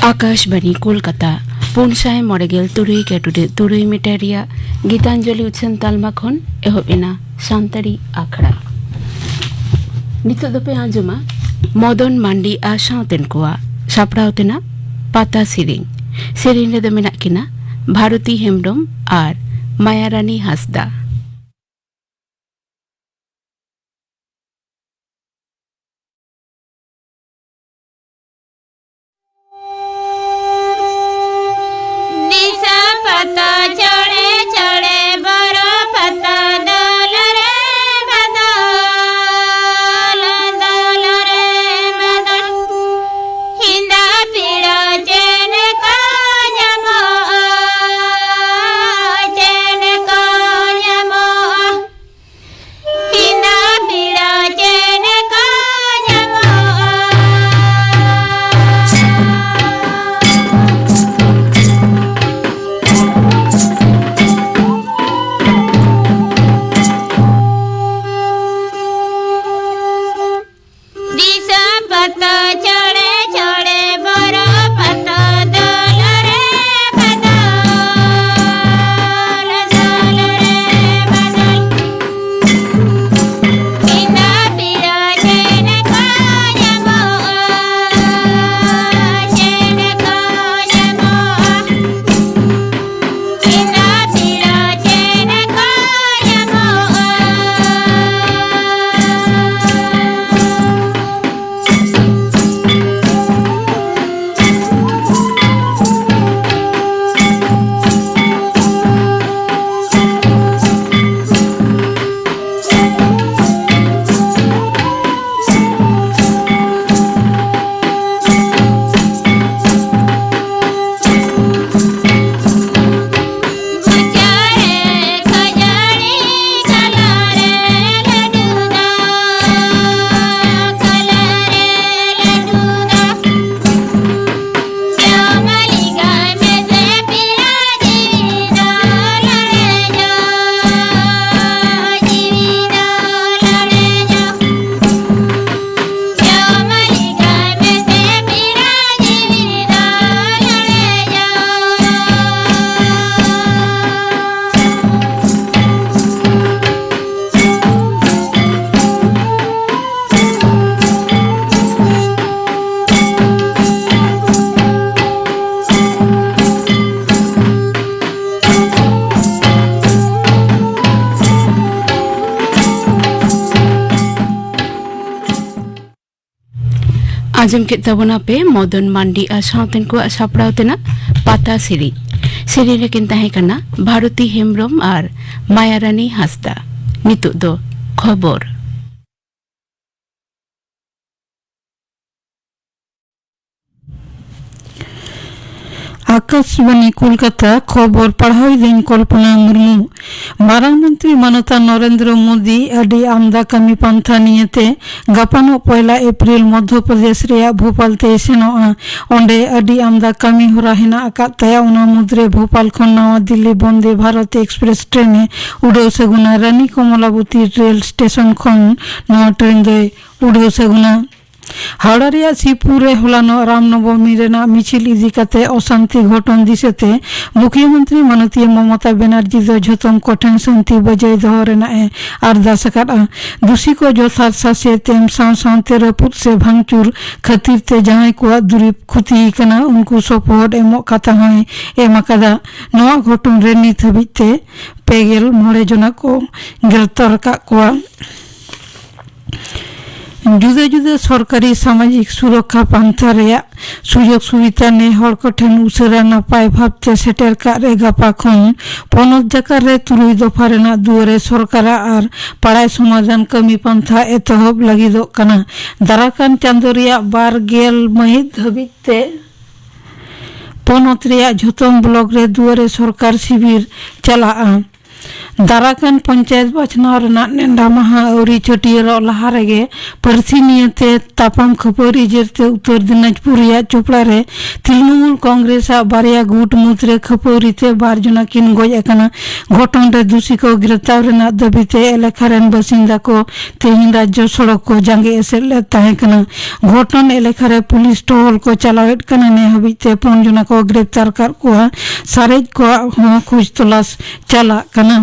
Akashvani Kolkata 493 metre Geetanjali उछन तालमा खन एहब एना सानताड़ी आखड़ा नितो दोपे आंजमा मदन मांडी आ सावतेन कोआ सापड़ाव तेना पाता सेरें रे दो मेना किना भारती हेम्ब्रम और मायारानी हासदा। आजम के तबना पे मदन मांडी आ सावतेन को सापड़ाव तेना पाता सेरी लेकिन ताहे कना भारती हेम्ब्रम और मायारानी हासदा। नितो दो खबर आकाशवाणी कोलकाता खबर पढ़ाई दिन कल्पना मुर्मू मारांग मंत्री मानता नरेंद्र मोदी अडी आमदा कमी पंथा नियते गापानो पहला एप्रिल मध्य प्रदेश रिया भोपाल ते सेनोआ ओंडे अडी आमदा कमी होरा हेना आका तया उना मुद्रे भोपाल खन नवा दिल्ली वंदे भारत एक्सप्रेस ट्रेने उड़ो सगुना रानी कमलावती रेल स्टेशन खन नवा ट्रेन दे उड़ो सगुना हावड़ा रिया शिवपुरे होलानो रामनवमी रेना मिचिल इदी काते अशांति घटन दिसेते मुख्यमंत्री माननीय ममता बनर्जी दो झोतम कठिन शांति बजाय दोहो रेना ए अरदास अकादा दोषी को यथार्थ सासे तेम सावते रपुद से भांगचूर खातिर ते जहां को दुरीब खुती कना उनको सपोर्ट एमो कथा होय एम अकादा नवा घटन रे नित हबिते पेगेल मोड़े जना को गिरफ्तार का कोआ जुदे जुदे सरकारी सामाजिक सुरक्षा पंथा रेया सुजोग सुविधा ने हर को ठेन उसरा नपाय भाबते सेटर कारे गापा खन पनत जाकार रे तुरुई दफा रेना दुआरे सरकार और पढ़ाई समाधान कमी पंथा एतहब लगिदो कना दाराकान चांदो रिया 12 महित हबिते पनत रिया झोतम ब्लॉक रे दुआरे सरकार शिविर चला दाराकान पंचायत बाछनाव रेनाग नेंदा माहा अवरी छटियारᱚᱜ लाहा रेगे पारसी नियते तापाम खपारी जेरते उत्तर दिनाजपुर रिया चोपड़ा रे तृणमूल कांग्रेस बारिया गुट मुद्रे खपारी ते 12 जना किन गoj अकना घटन रे दोषी को गिरफ्तार रेना दाबीते एलेखा रेन बासिंदा को तेहिन राज्य सड़क को जांगे एसेल ले ताहे कना घटन एलेखा रे पुलिस टहल को चलावेट कना ने हबीते 5 जना को गिरफ्तार कर को सारेज को खोज तलाश चला कना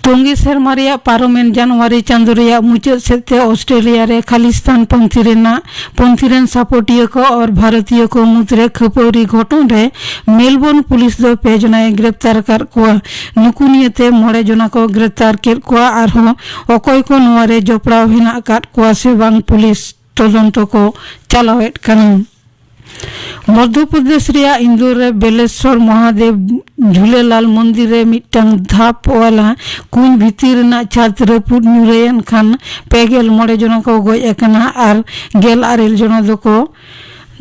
टोंगी सेरमारिया पारोमेन जनवरी चांदो रिया मुचाद सेते ऑस्ट्रेलिया रे खालिस्तान पंथीरेन सपोर्टिया को और भारतीय को मुद्रे खपौरी घटन रे मेलबोर्न पुलिस दो 5 जना गिरफ्तार कर कोआ नुकुनियते 9 जना को गिरफ्तार कर कोआ आरो अकय को नोरे जपड़ाव हिना काट कोआ से बांग पुलिस तदंत को चलावेट कना मध्य प्रदेश रिया इंदौर रे बेलेश्वर महादेव झूलेलाल मंदिर रे मिटंग धाप वाला कुन भीतिर ना छात्र रपुद न्यूरेन खान 9 जना को गoj एकना आर 18 जना दो को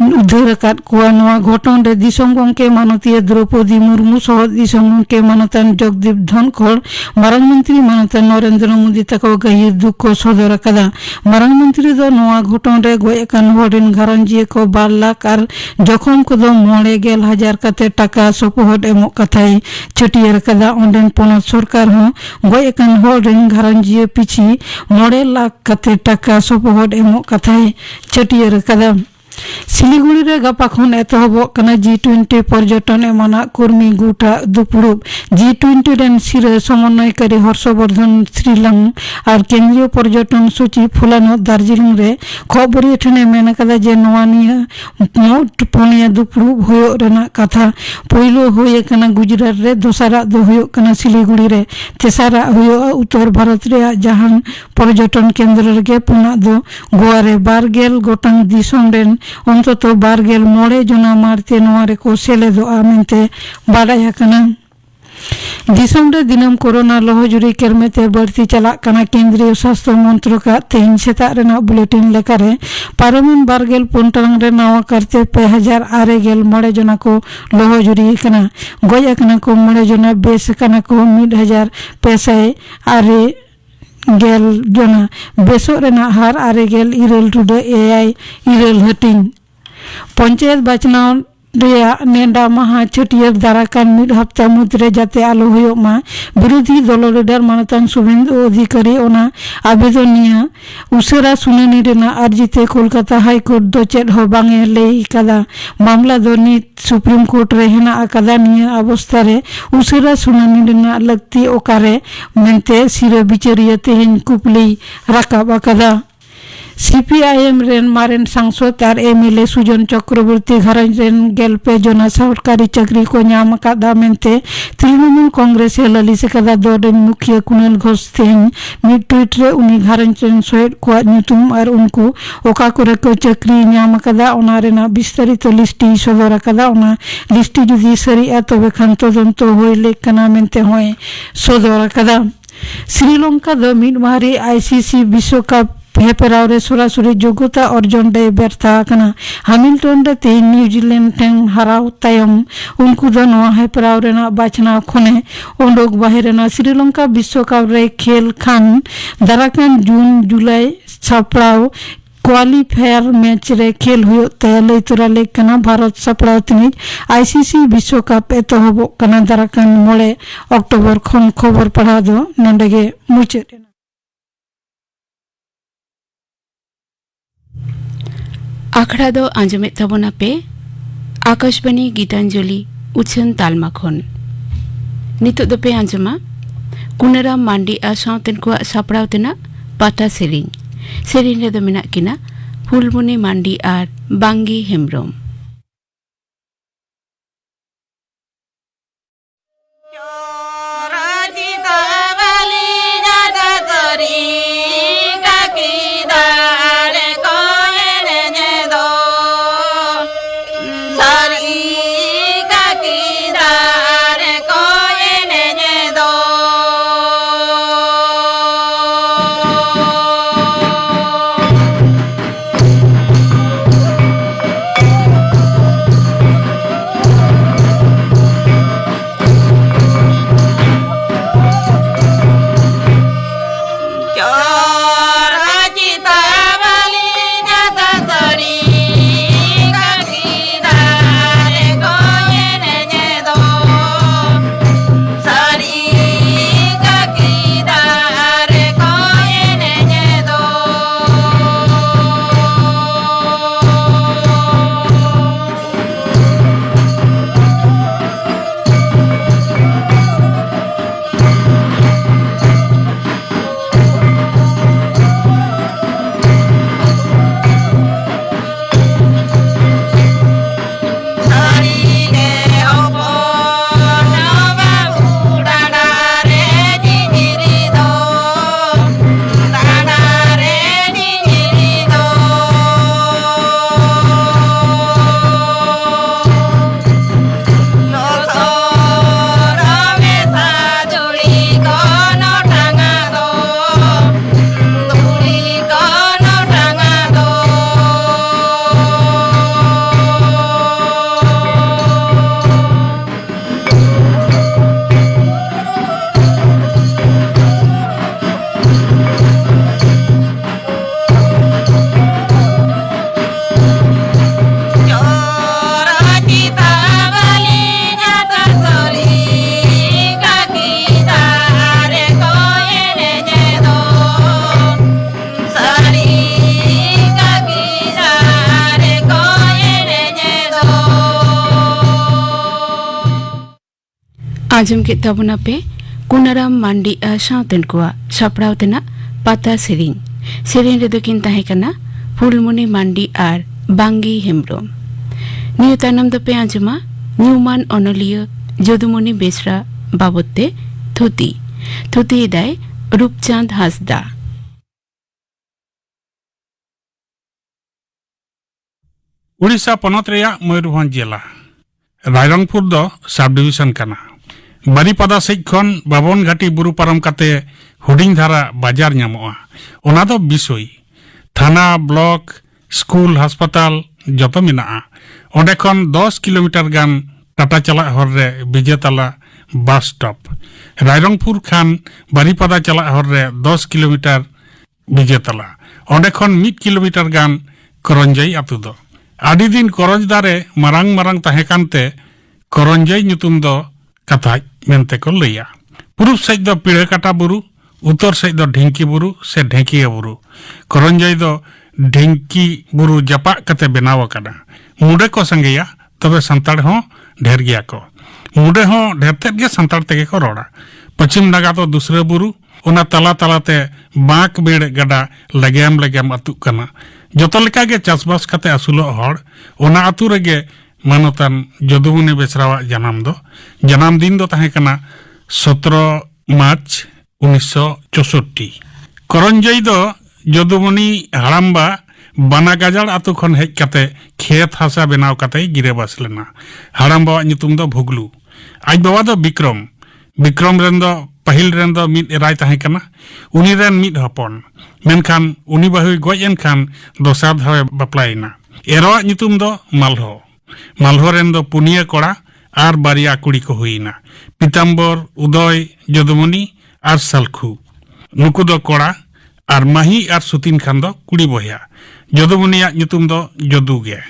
उद्धार कर कोआ नवा घटन रे दिसम गंके माननीय द्रौपदी मुर्मू सह दिसम गंके मानतान जगदीप धनखड़ मारांग मंत्री मानतान नरेंद्र मोदी तको गहिर दुख को सदर कदा मारांग मंत्री दो नवा घटन रे गoj एकान हरिन घरंजी को 12 लाख और जखम को दो 9,000 कते टाका सपोहट एमो कथाई छटियर कदा ओंडेन पोनत सरकार हो गoj एकान हरिन घरंजी पिछि 9 लाख कते टाका सपोहट एमो कथाई छटियर कदा सिलीगुड़ी रे गपा खन एतहबोग कना G20 पर्यटन एमना कर्मी गुटा दुपुड़ुब G20 रेन सिर समन्वयकारी हर्षवर्धन श्रीलंग और केंद्रीय पर्यटन सचिव फुलानो दार्जिलिंग रे खबरी ठने मेन कदा जे नवानिया मोट पुनिया दुपुड़ुब होयो रेना कथा पहिलो होये कना गुजरात रे दोसारा दो होयो कना सिलीगुड़ी रे तेसारा होयो उत्तर भारत रे जहां पर्यटन केंद्र रे पुना दो गोवा रे 12 गोटांग दिसम रेन अंतत 12 जना मारते नोरे को सेलेदोआ मेनते बाडाय कना दिसम रे दिनम कोरोना लहजुरी केरमेते बढ़ती चला कना केंद्रीय स्वास्थ्य मंत्रक तेहिन सेता रेना बुलेटिन लेकारे पारमिन 12 पुनटांग रे नवा करते 2009 जना को लहजुरी कना गoj कना को 9 जना बेस कना को 1500 आरे गेल जना बेसो रेना हार आरे गेल इरेल टुडे एआई इरेल हटिंग पंचायत बाचनाव रिया नेंडा महा छटियर दाराकान मिड हफ्ता मुद्रे जाते आलो हुयो मा विरोधी दल लीडर मानतान शुभेंदु अधिकारी ओना आवेदन निया उसेरा सुनानी रेना अर्जीते कोलकाता हाईकोर्ट दो चेड हो बांगे लेई कदा मामला दो नित सुप्रीम कोर्ट रे हेना आकादा निया अवस्था रे उसेरा सुनानी रेना लगती ओकारे मेनते सिरे बिचारिया तेहेन कुपली राकाब आकादा सीपीआईएम रेन मारेन सांसद और एमएलए सुजन चक्रवर्ती घरंज रेन 11 जना सरकारी चाकरी को नाम कादा मेनते तृणमूल कांग्रेस ललिस कदा दौड़न मुखिया कुनल घोष तेन मिड ट्वीट रे उनी घरंज रेन सोहेद को नुतुम और उनको ओका करे को चाकरी नाम कदा ओना रेना विस्तारित लिस्टी सदर कदा ओना लिस्टी जुदी सरिया तबे खान तदंत होइले कना मेनते होय सदर कदा श्रीलंका द मिड मारी आईसीसी विश्व कप हेपराव रे सरासरि योग्यता अर्जन दे व्यर्थ कना हैमिल्टन रे ते न्यूजीलैंड टेन हराव तायम उनको द नवा हेपराव रेना बाचना खने ओंडोक बाहेरेना श्रीलंका विश्व कप रे खेल खान दाराकान जून जुलाई सप्राव क्वालिफायर मैच रे खेल हुयो तयले तुराले कना भारत सप्राव तिनिज आईसीसी विश्व कप एतहबो कना दाराकान 9 अक्टोबर खन खबर पढ़ा दो नंडेगे मुचे आखड़ा दो आंजमे तबना पे आकाशवाणी गीतांजलि उछन तालमा खन नितो दो पे आंजमा कुनाराम मांडी आ सावतेन को सापड़ाव तेना पाटा सेरिन रे दो मेना किना फुलमणि मांडी आर बांगी हेमब्रम आजम के तबना पे कुनाराम मांडी आ साउतेन कुआ सपड़ाव तेना पाता सेरेन रेदो किन ताहे कना फुलमुनी मांडी आर बांगी हेम्ब्रोम नियो तायनम दो पे आजमा न्यूमान अनलिय जदुमणि बेसरा बाबते थुती दाय रूपचांद हासदा उड़ीसा पनत रेया मयूरभंज जिला रायरंगपुर दो सब डिविजन कना बारीपादा सेज खन बाबन घाटी बुरु पारम काते हुडिंग धारा बाजार नामोआ ओना दो बिसोई थाना ब्लॉक स्कूल अस्पताल जतो मिनाआ ओंडे खन 10 किलोमीटर गान टाटा चला हर रे विजेताला बस स्टॉप रायरंगपुर खान बारीपादा चला हर रे 10 किलोमीटर विजेताला ओंडे खन 1 किलोमीटर गान करंजई आतु दो आदि दिन करंज दारे मारांग मारांग ताहे कानते करंजई ᱧᱩᱛᱩᱢ दो कथा मेनते को लैया पूर्व सेज दो पीढ़े काटा बुरु उत्तर सेज दो ढेंकी बुरु से ढेंकिया बुरु करंजई दो ढेंकी बुरु जपा कते बनाव कदा मुडे को संगेया तबे संताड़ हो ढेर गया को मुडे हो ढेर तेज गे संताड़ तेगे को रोड़ा पश्चिम नागा तो दूसरे बुरु ओना तला तलाते बांक बेड़ गडा लगेम अतु कना जतो लेका गे चासबास कते असुलो हड़ ओना अतु रेगे मानोतान जदुमणि बेसरावा जन्म दिन दो ताहे कना 17 मार्च 1964 करंजई दो जदुमणि हाड़ाम्बा बाना गाजाड़ आतु खन हेज कते खेत हासा बनाव कते गिरेबास लेना हाड़ाम्बा ᱧᱩᱛᱩᱢ दो भुगलू आज बाबा दो विक्रम रेन दो पहिल रेन दो मिद एराय ताहे कना उनी रेन मिद हपन मेनखान उनी बाहुई गoj एन खान दोसार धावे बापलायना एरवा ᱧᱩᱛᱩᱢ दो मालहो रेन दो पुनिया कोड़ा आर बारिया कुड़ी को हुईना पीताम्बर उदय जदुमणि आर सालखु नुकु दो कोड़ा आर माही आर सुतीन खान दो कुड़ी बहिया जदुमणिया ᱧᱩᱛᱩᱢ दो जदू गे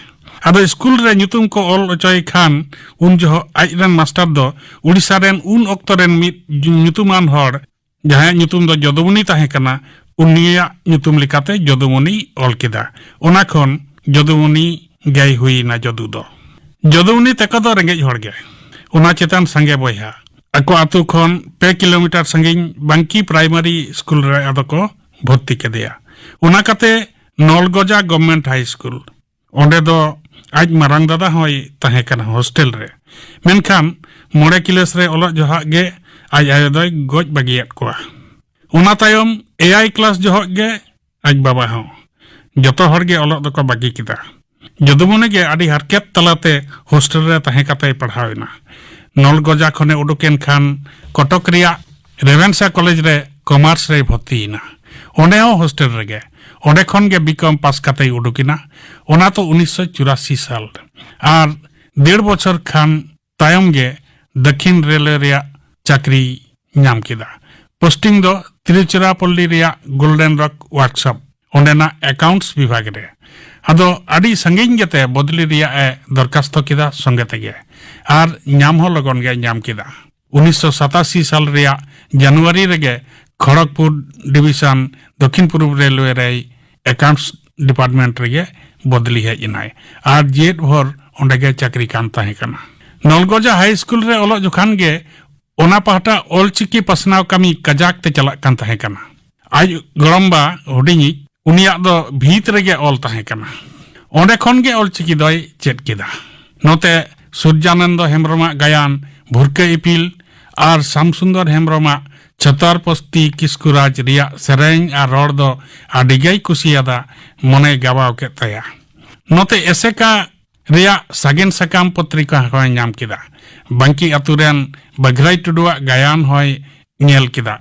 आदो स्कूल रे ᱧᱩᱛᱩᱢ को ऑल अचय खान उन जो आजरन मास्टर दो उड़ीसा रेन उन ऑक्तो रेन मिद ᱧᱩᱛᱩमान हर जहां ᱧᱩᱛᱩम दो जदुमणि ताहे कना उनिया ᱧᱩᱛᱩम लिकाते जदुमणि ऑल केदा ओना खन जदुमणि गई हुई ना जदुमणि तक दो रेंगेज हर गे ओना चेतन संगे बयहा ako atu khon 2 किलोमीटर संगिन बांकी प्राइमरी स्कूल रे आदो को भर्ती केदेया ओना काते नलगोजा गवर्नमेंट हाई स्कूल ओंडे दो आज मारांग दादा होय ताहे कना हॉस्टल रे मेनखान 9 किलोस रे ओलो जोहा गे आज आयो दोय गोज बागियात कोआ ओना तायम एआई क्लास जोहा गे आज बाबा हो जतो हर गे ओलो दो को बागी किदा जदुमणि गे आदि हरकेत तलाते हॉस्टल रे ताहे काते पढ़ावेना नलगोजा खने उडुकेन खान कटक रिया रेवेंसा कॉलेज रे कॉमर्स रे भर्तीना ओंडे हो हॉस्टल रेगे ओंडे खन गे बीकॉम पास काते उडुकिना ओना तो 1984 साल आर 1.5 बछर खान तायम गे दक्षिण रेलवे रिया चाकरी नाम किदा पोस्टिंग दो तिरुचिरापल्ली रिया गोल्डन रॉक वर्कशॉप ओंडेना अकाउंट्स विभाग रे आदो आदि संगिन गेते बदली रिया ए दरखास्त किदा संगे तेगे आर नाम हो लगन गे नाम किदा 1987 साल रिया जनवरी रेगे खड़गपुर डिवीजन दक्षिण पूर्व रेलवे रे अकाउंट्स डिपार्टमेंट रेगे बदली है इनाय आर जेट भर ओंडे गे चाकरी कान ताहे कना नलगोजा हाई स्कूल रे ओलो जुखान गे ओना पहटा ऑलचिकी पसनाव कमी कजाक ते चला कान ताहे कना आज गरम्बा हुडिनी उनिया दो भीत रेगे ऑल ताहे कना ओंडे खन गे ऑलचिकी दोय चेट किदा नोते सूर्यानंद हेम्ब्रोमा गायन भुरके इपिल आर शामसुंदर हेम्ब्रोमा छतरपस्ती किस्कुराज रिया सेरेंग आर रोड दो आडिगई कुसियादा मने गावाव के तया नोते एसेका रिया सागेन सकाम पत्रिका होय नाम किदा बांकी अतुरेन बघराई टुडुआ गायन होय नेल किदा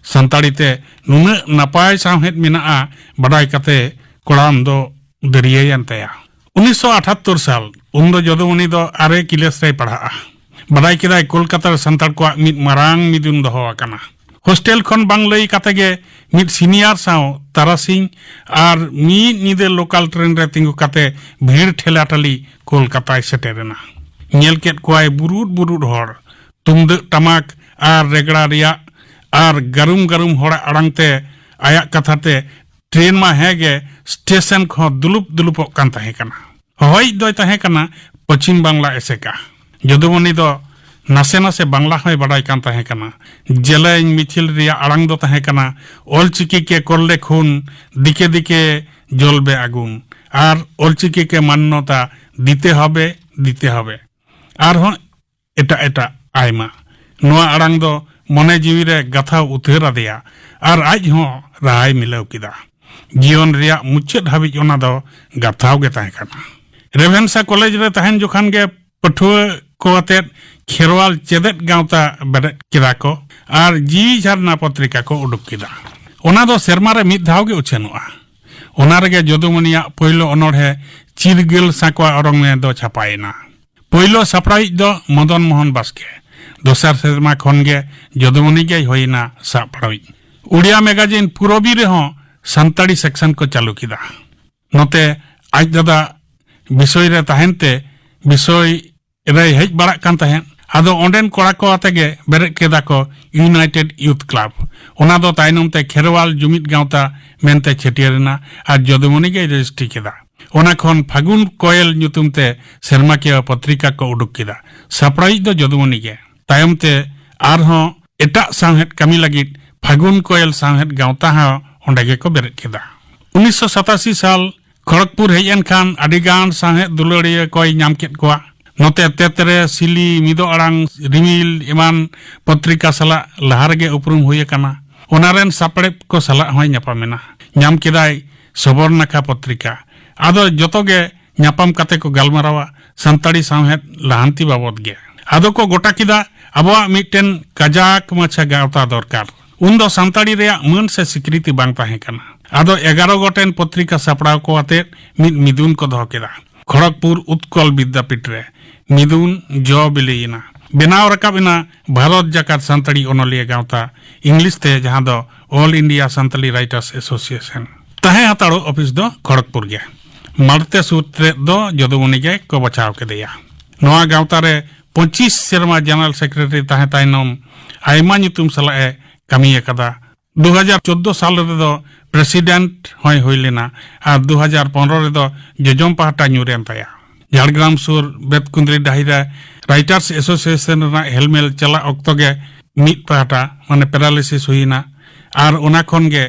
संताड़ीते नुना नपाय साहेद मिनाआ बड़ाई कते कोड़ाम दो दरियायन तया 1978 साल उन्दो जदुमणि दो 8 किलेस रे पढ़ा बड़ाई किदा कोलकाता संताड़ को मिद मारांग मिदुन दो आकना हॉस्टल खन बांग लई काते गे मिद सीनियर साव तारासिंग आर मी निदे लोकल ट्रेन रे तिंगु काते भीड़ ठेलाटाली कोलकाता सेटेरेना नेल केट कोय बुरुड हर तुमद टमाक आर रेगड़ा रिया आर गरुम होड़ा अड़ंगते आया कथाते ट्रेन मा हेगे स्टेशन खो दुलुप कान ताहे कना होय दोय ताहे कना पश्चिम बांग्ला एसेका जदुमणि दो नासे नासे बांग्ला होय बाडाय कान ताहे कना जेलें मिचिल रिया आड़ांग दो ताहे कना ऑलचिकी के करले खून दिके दिके जलबे आगुन और ऑलचिकी के मान्यता दिते हबे और हों एटा एटा आयमा नोआ आड़ांग दो मने जीवी रे गाथा उतरा दिया और आज हों राय मिलाव किदा जीवन रिया मुचाद हाबिज ओना दो गाथाव गे ताहे कना रेवेंसा कॉलेज रे ताहेन जोखान गे पठुआ को अतेत खेरवाल चेदेत गावता बेरेत किदा को और जीवी झरना पत्रिका को उडुक किदा ओना दो सेरमा रे मिद धाव गे उछेनुआ ओना रेगे जदुमनिया पहिलो अनोढ़े चिरगेल साकवा अरंग में दो छापायना पहिलो सापड़ाई दो मदन मोहन बास्के दोसर सेरमा खनगे जदुमनि गे होइना सापड़ाई उड़िया मैगजीन पूरबी रे हों संताड़ी सेक्शन को चालू किदा नोते आज दादा विषय रे ताहेनते विषय रे हेज बाड़ा कान ताहेन आदो ओंडेन कोड़ा को आतेगे बेरेत केदा को यूनाइटेड यूथ क्लब ओना दो तायनम ते खेरवाल जुमित गावता मेनते छेटियरना और जदुमनि गे रजिस्ट्री केदा ओना खन फागुन कोयल ᱧᱩᱛᱩᱢ ते सेरमाकिया पत्रिका को उडुक किदा सापड़ाई दो जदुमनि गे तायम ते आर हों एटा साहेद कमी लगित फागुन कोयल साहेद गावता हा ओंडे गे को बेरेत केदा 1987 साल खड़गपुर हेजन खान अडिगान साहेद दुलड़िया कोई नाम केत कोआ नोते तेतरे सिली मिदो आड़ांग रिमिल इमान पत्रिका सला लहारगे उपरुम हुए कना ओनारेन सापड़े को सला होय ᱧᱟᱯᱟᱢᱮᱱᱟ ᱧᱟᱢ केदाय सबरनाखा पत्रिका आदो जतोगे ᱧᱟᱯᱟᱢ कते को गालमारावा संताड़ी साहेद लहांती बाबद गे आदो को गोटा किदा अबवा मिटन कजाक माछा गावता दरकार उन दो संताड़ी रे मन से स्वीकृति बांग ताहे कना आदो 11 गोटेन पत्रिका सापड़ाव को आते मिदुन को दो केदा खड़गपुर उत्कल विद्यापीठ रे मिदुन जो बिलीना बेनाव रकाबिना भारत जाकात संताड़ी ओनलिया गावता इंग्लिश ते जहां दो all India Santali writers association ताहे हताड़ो ऑफिस दो खड़गपुर गे मारते सूत्रे दो जदुमनि गे को बचाव केदिया नोआ गावता रे 25 सेरमा जनरल सेक्रेटरी ताहे ताइनम आयमा ᱧᱩᱛᱩᱢ सलाए कमी कदा 2014 साल रे दो प्रेसिडेंट होय होइलेना और 2015 रे दो जजम पाहटा ᱧᱩᱨᱮᱱ ताया झाड़ग्राम सुर बेतकुंद्री डाहिरा राइटर्स एसोसिएशन रा हेलमेल चला ऑक्तो गे मिट पाहटा माने पैरालिसिस हुइना और ओना खन गे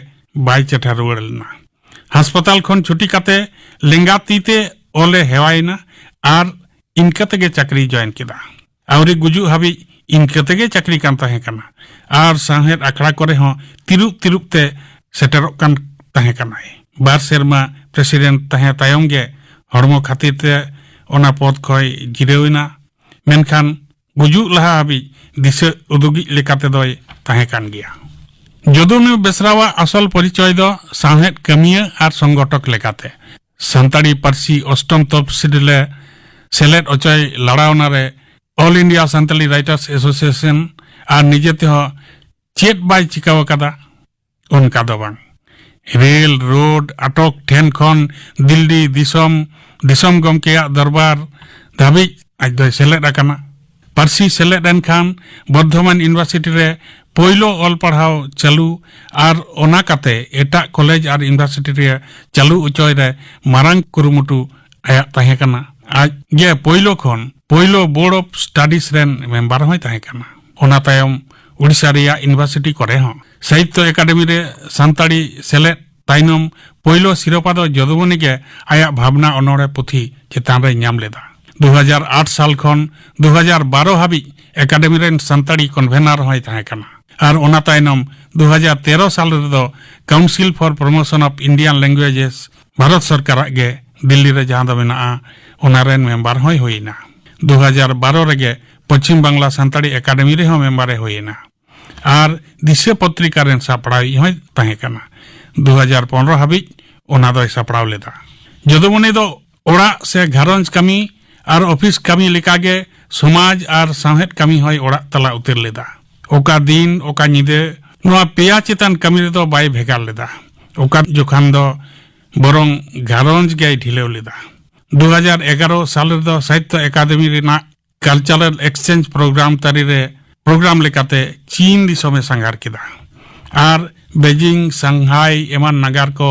बाई चेठा रुवाड़लना अस्पताल खन छुट्टी काते लेंगा तीते ओले हेवाइना और इनकते गे चाकरी जॉइन किदा आवरी गुजु हाबी इनकते गे चाकरी कान ताहे कना और साहेद आखड़ा करे हो तिरुप ते सेटरक कान ताहे कनाय बार सेरमा प्रेसिडेंट ताहे तायम गे हड़मो खातिर ते ओना पद खय जिरेवना मेनखान गुजु लहा हाबी दिशा उदुगी लेकाते दोय ताहे कान गिया जदुनु बेसरावा असल परिचय दो साहेद कमिया और संगठक लेकाते संताड़ी पारसी अष्टम तफसिले सेलेट अचय लड़ावना रे all India Santali writers association और निजेते हो चेत बाय चिकाव कदा उनका दो बांग रेल रोड अटक ठेन खन दिल्ली दिसम गमके दरबार धाबी आज दो सेलेट आकना पारसी सेलेट एन खान बर्धमान यूनिवर्सिटी रे पहिलो ऑल पढ़ाव चालू और ओना काते एटा कॉलेज और यूनिवर्सिटी रे चालू उचय रे मारांग कुरुमुटु आया ताहे कना आज गे पहिलो board of studies rain member होय ताहे कना ओना तायम उड़ीसा रिया यूनिवर्सिटी करे हो साहित्य एकेडमी रे संताड़ी सेलेट ताइनम पहिलो सिरोपा दो जदुमनि गे आया भावना अनोड़े पुथी चेतान रे नाम लेदा 2008 साल खन 2012 हाबी एकेडमी रेन संताड़ी कन्वेनर होय ताहे कना और ओना ताइनम 2013 साल रे दो council for promotion of Indian languages Bharat सरकार गे दिल्ली रे जहां दो मेना ओना रेन मेंबर होय होइना 2012 रे पश्चिम बांग्ला संताड़ी एकेडमी रे हो मेंबर होइना और दिशा पत्रिका रेन सापड़ाई होय ताहे कना 2015 हाबी ओना दो सापड़ाव लेदा जदुमनि दो ओड़ा से घरंज कमी और ऑफिस कमी लेकागे समाज और साहेद कमी होय ओड़ा तला उतर लेदा ओका दिन ओका निदे नोआ पेया चेतन कमी रे दो बाय भेगार लेदा ओका जोखान दो बरंग घरंज गे ढिलेव लेदा 2011 साल रे दो साहित्य एकेडमी रेना कल्चरल एक्सचेंज प्रोग्राम लेकाते चीन दिसोमे संगार किदा और बेजिंग संघाई एमान नगर को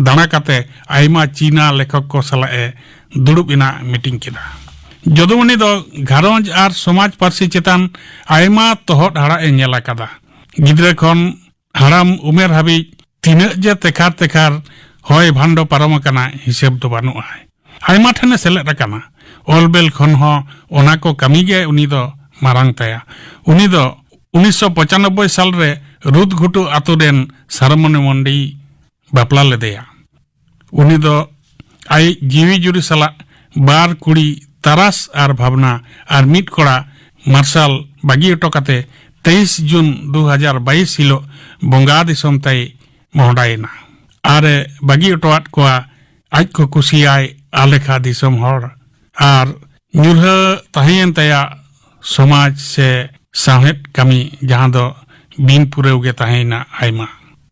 दाना काते आयमा चीना लेखक को सलाए दुड़ुब इना मीटिंग किदा ᱡᱚᱫᱩᱢᱚᱱᱤ ᱫᱚ ᱜᱷᱟᱨᱚᱸᱡᱽ ᱟᱨ ᱥᱚᱢᱟᱡᱽ ᱯᱟᱹᱨᱥᱤ ᱪᱮᱛᱟᱱ ᱟᱭᱢᱟ ᱛᱚᱦᱚᱫ ᱦᱟᱲᱟᱜ ᱮ ᱧᱮᱞ ᱟᱠᱟᱫᱟ᱾ ᱜᱤᱫᱽᱨᱟᱹ ᱠᱷᱚᱱ ᱦᱟᱲᱟᱢ ᱩᱢᱮᱨ ᱦᱟᱹᱵᱤᱡ ᱛᱤᱱᱟᱹᱜ ᱡᱮ ᱛᱮᱠᱷᱟᱨ ᱛᱮᱠᱷᱟᱨ ᱦᱚᱭ ᱵᱷᱟᱱᱰᱚ ᱯᱟᱨᱚᱢ ᱟᱠᱟᱱᱟ ᱦᱤᱥᱟᱹᱵ ᱫᱚ ᱵᱟᱹᱱᱩᱜᱼᱟ᱾ ᱟᱭᱢᱟ ᱴᱷᱮᱱᱮ ᱥᱮᱞᱮᱫ ᱟᱠᱟᱱᱟ᱾ ᱚᱞᱵᱮᱞ ᱠᱷᱚᱱ ᱦᱚᱸ ᱚᱱᱟ ᱠᱚ ᱠᱟᱹᱢᱤ ᱜᱮ ᱩᱱᱤ ᱫᱚ ᱢᱟᱨᱟᱝ ᱛᱟᱭᱟ᱾ ᱩᱱᱤ ᱫᱚ 1995 ᱥᱟᱞᱨᱮ ᱨᱩᱫᱽᱜᱷᱩᱴᱩ ᱟᱛᱳ ᱨᱮᱱ ᱥᱟᱨᱢᱚᱱᱤ ᱢᱚᱱᱰᱤ ᱵᱟᱯᱞᱟ ᱞᱮᱫᱮᱭᱟ᱾ ᱩᱱᱤ ᱫᱚ ᱟᱭ ᱡᱤᱣᱤ ᱡᱩᱨᱤ ᱥᱟᱞᱟᱜ ᱵᱟᱨ ᱠᱩᱲᱤ ᱛᱟᱨᱟᱥ ᱟᱨ ᱵᱷᱟᱵᱽᱱᱟ ᱟᱨ ᱢᱤᱫ ᱠᱚᱲᱟ ᱢᱟᱨᱥᱟᱞ ᱵᱟᱹᱜᱤ ᱦᱚᱴᱚ ᱠᱟᱛᱮ 23 ᱡᱩᱱ 2022 ᱦᱤᱞᱳᱜ ᱵᱚᱸᱜᱟ ᱫᱤᱥᱚᱢ ᱛᱟᱭ ᱢᱚᱦᱰᱟᱭᱮᱱᱟ ᱟᱨᱮ ᱵᱟᱹᱜᱤ ᱦᱚᱴᱚᱣᱟᱫ ᱠᱚᱣᱟ ᱟᱡ ko kusiyai alekha disam hor ar nyurha tahen taya somaj se sahet kami jahan do bin pureu ge tahena aima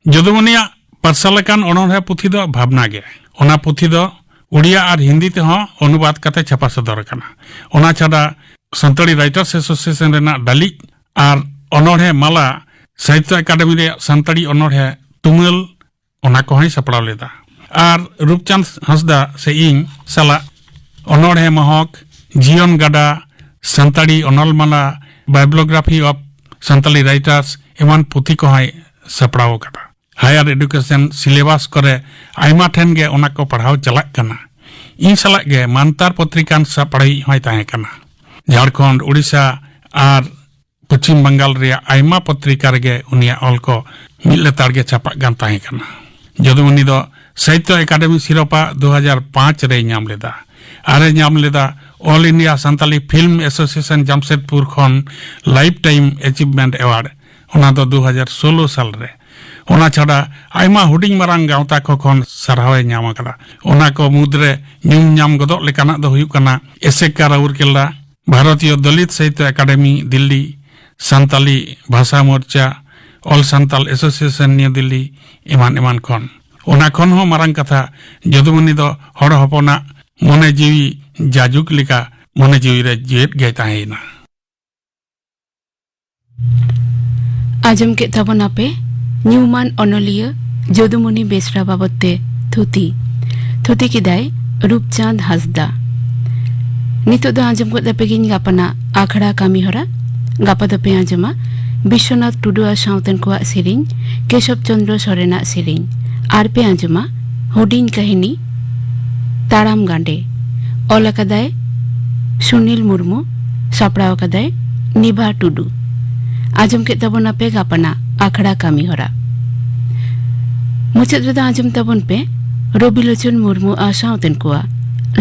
jodumoniya parsalakan ononhe puthi do bhabna ge ona puthi do udiya ar hindi te ho anubad kate chapa sodor kana ona chada Santali Writers Association rena dalik ar ononhe mala Sahitya Academy re Santali ononhe tumal ona ko hai sapraw leda আর রূপচাঁদ হাঁসদা সে ইং সালা অনড়হে মহক জিয়ন গাডা সান্তাড়ি অনলমালা biography of Santali writers এমন পুঁথি কহাই সাপড়াও কাটা higher education syllabus করে আইমা ঠেন গে ওনা কো পড়াও চালাক কানা ᱤᱧ ᱥᱟᱞᱟᱜ ᱜᱮ ᱢᱟᱱᱛᱟᱨ ᱯᱚᱛᱨᱤᱠᱟᱱ ᱥᱟᱯᱲᱟᱣᱤᱡ ᱦᱚᱸᱭ ᱛᱟᱦᱮᱸ ᱠᱟᱱᱟ᱾ ᱡᱷᱟᱲᱠᱷᱚᱸᱰ ᱩᱲᱤᱥᱥᱟ ᱟᱨ ᱯᱚᱪᱷᱤᱢ ᱵᱟᱝᱜᱟᱞ ᱨᱮᱭᱟᱜ ᱟᱭᱢᱟ ᱯᱚᱛᱨᱤᱠᱟ ᱨᱮᱜᱮ ᱩᱱᱤᱭᱟᱜ ᱚᱞ ᱠᱚ ᱢᱤᱫ ᱞᱮᱛᱟᱲ ᱜᱮ ᱪᱷᱟᱯᱟᱜ ᱠᱟᱱ ᱛᱟᱦᱮᱸ ᱠᱟᱱᱟ᱾ ᱡᱚᱫᱩᱢᱚᱱᱤ ᱫᱚ साहित्य एकाडेमी सिरोपा 2005 रे नाम लेदा आरे नाम लेदा all India Santali film association Jamshedpur खन लाइफ टाइम अचीवमेंट अवार्ड ओना दो 2016 साल रे ओना छाड़ा आयमा हुडिंग मारांग गावता को खन सरहावे नाम आकड़ा ओना को मुद्रे न्यूम नाम गदो लेकाना दो हुयुग कना एसेका राउरकेला भारतीय दलित साहित्य academy Delhi Santali Bhasha Morcha all Santal association new Delhi एमान एमान खन ओना खन हो मारंग कथा जदुमनी दो हड़ हपना मने जीवी जाजुक लिका मने जीवी रे जेत गे ताहेना आजम के तबन आपे न्यूमान अनलिय जदुमनी बेसरा बाबते थुती किदाय रूपचांद हासदा नितो दो आजम को दपेगिन गापना आखड़ा कामी हरा गापा दपे आजमा विश्वनाथ टुडुआ साउतन को सेरिंग केशव चंद्र सोरेना सेरिंग आरपे आंजुमा हुडिंग कहिनी ताराम गांडे ओलकादाय सुनील मुर्मू सापड़ाव कदाय निभा टुडू आजम के तबन पे गापना आखड़ा कामी हरा मुचाद रेदा आजम तबन पे रबिलोचन मुर्मू आशावतन कुआ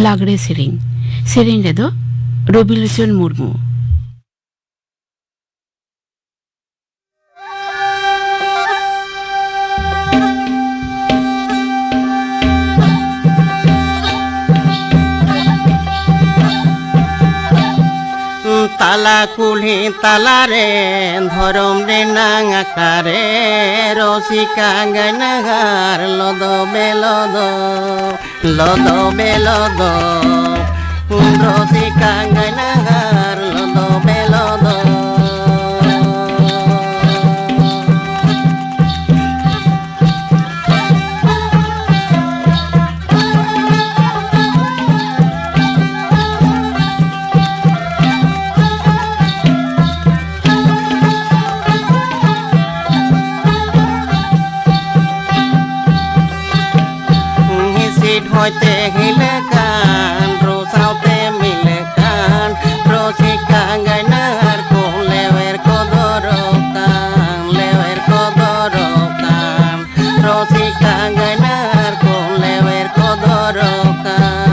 लागड़े सेरिंग रेदो रबिलोचन मुर्मू ताला कुल्ही ताला रे धरम रे नांगाकारे रसिका गायनागार लदो बेलदो रसिका गायनागार लदो बेलदो होते हिलकान रोसावते मिलकान रोसिका गायनार को लेवेर को दरोकान रोसिका गायनार को लेवेर को दरोकान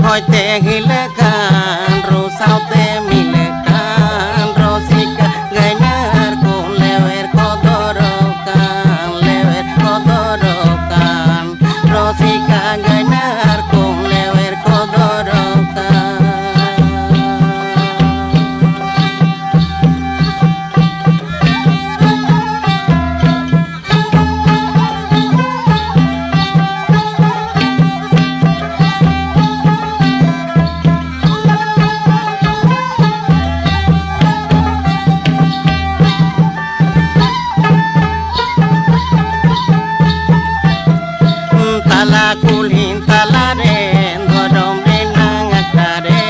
होते हिलकान रोसावते मिलकान रोसिका गायनार को लेवेर को दरोकान रोसिका गायनार को लेवेर को दरोकान tala kulhin tala ren dodom renang akare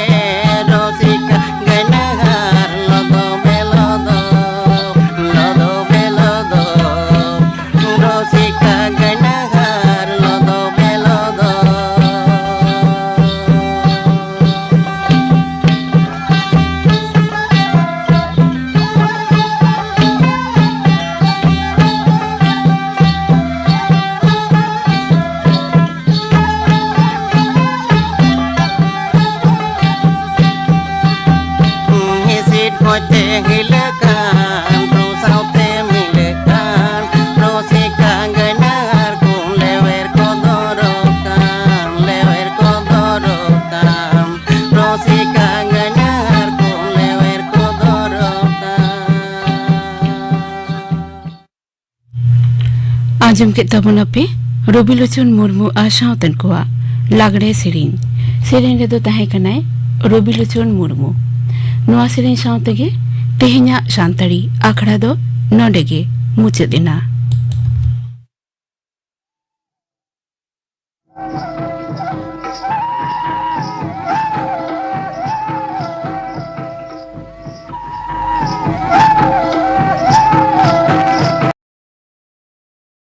rosika gainahar lodo belodo rosika gainahar lodo belodo. Hisit hote hilekan rusau te milekan rosika gainahar kung lewer kodorokan rosika gainahar kung lewer kodorokan. आजम के तबन पे रबिलोचन मुर्मू आशावतन कुआ लागड़े सेरेन रेदो ताहे कनाय रबिलोचन मुर्मू नोआ सेरेन सावतेगे तेहेन्या सान्ताड़ी आखड़ा दो नोडेगे मुचाद एना।